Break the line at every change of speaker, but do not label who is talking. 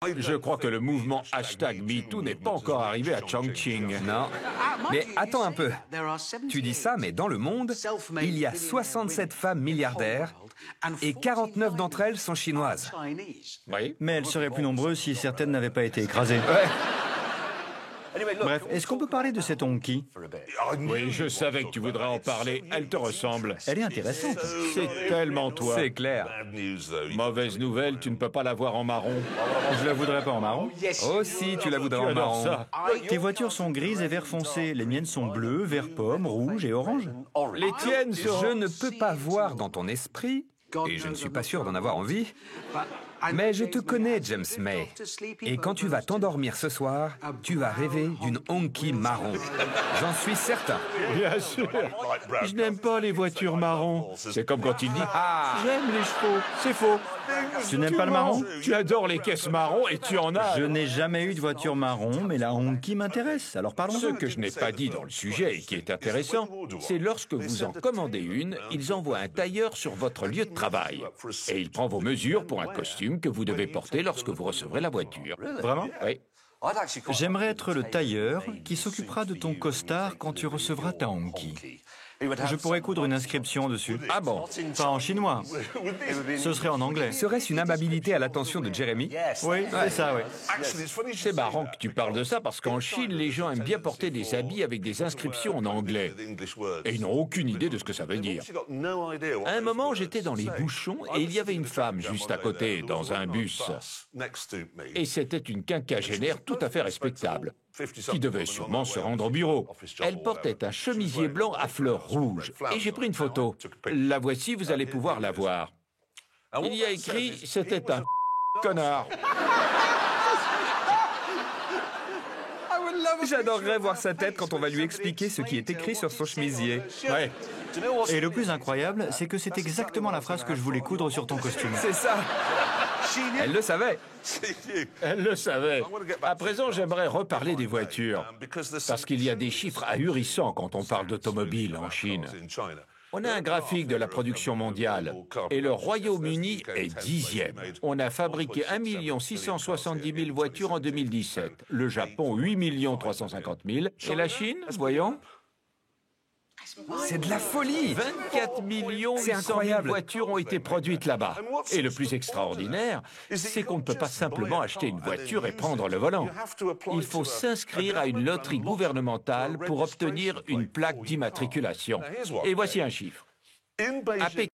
Je crois que le mouvement #MeToo n'est pas encore arrivé à Chongqing.
Non. Mais attends un peu. Tu dis ça, mais dans le monde, il y a 67 femmes milliardaires et 49 d'entre elles sont chinoises.
Oui.
Mais elles seraient plus nombreuses si certaines n'avaient pas été écrasées.
Ouais.
Bref, est-ce qu'on peut parler de cette Honky?
Oui, je savais que tu voudrais en parler. Elle te ressemble.
Elle est intéressante.
C'est tellement toi.
C'est clair.
Mauvaise nouvelle, tu ne peux pas la voir en marron.
Je la voudrais pas en marron.
Oh si, tu la voudrais
Tu
en
adores
marron.
ça.
Tes voitures sont grises et vert foncé. Les miennes sont bleues, vert pomme, rouge et orange.
Les tiennes seront...
Je ne peux pas voir dans ton esprit, et je ne suis pas sûr d'en avoir envie, mais je te connais, James May. Et quand tu vas t'endormir ce soir, tu vas rêver d'une Honky marron. J'en suis certain.
Bien sûr. Je n'aime pas les voitures marron. C'est comme quand il dit «
Ah,
J'aime les chevaux ». C'est faux.
Tu n'aimes pas le marron?
Tu adores les caisses marron et tu en as.
Je n'ai jamais eu de voiture marron, mais la Honky m'intéresse. Alors parlons.
Ce que je n'ai pas dit dans le sujet et qui est intéressant, c'est lorsque vous en commandez une, ils envoient un tailleur sur votre lieu de travail. Et il prend vos mesures pour un costume que vous devez porter lorsque vous recevrez la voiture.
Vraiment?
Oui.
J'aimerais être le tailleur qui s'occupera de ton costard quand tu recevras ta Honky. Je pourrais coudre une inscription dessus.
Ah bon?
Pas en chinois. Ce serait en anglais.
serait-ce une amabilité à l'attention de Jeremy?
Oui, c'est ça, oui.
C'est marrant que tu parles de ça parce qu'en Chine, les gens aiment bien porter des habits avec des inscriptions en anglais. Et ils n'ont aucune idée de ce que ça veut dire. À un moment, j'étais dans les bouchons et il y avait une femme juste à côté, dans un bus. Et c'était une quinquagénaire tout à fait respectable, qui devait sûrement se rendre au bureau. Elle portait un chemisier blanc à fleurs rouges. Et j'ai pris une photo. La voici, vous allez pouvoir la voir. Il y a écrit « C'était un connard ».
J'adorerais voir sa tête quand on va lui expliquer ce qui est écrit sur son chemisier.
Ouais.
Et le plus incroyable, c'est que c'est exactement la phrase que je voulais coudre sur ton costume.
C'est ça. Elle le savait.
Elle le savait. À présent, j'aimerais reparler des voitures, parce qu'il y a des chiffres ahurissants quand on parle d'automobiles en Chine. On a un graphique de la production mondiale, et le Royaume-Uni est 10e. On a fabriqué 1 670 000 voitures en 2017, le Japon 8 350 000, et la Chine, voyons,
C'est de la folie.
24 millions
C'est
800 000
incroyable.
voitures ont été produites là-bas. Et le plus extraordinaire, c'est qu'on ne peut pas simplement acheter une voiture et prendre le volant. Il faut s'inscrire à une loterie gouvernementale pour obtenir une plaque d'immatriculation. Et voici un chiffre. À Pékin,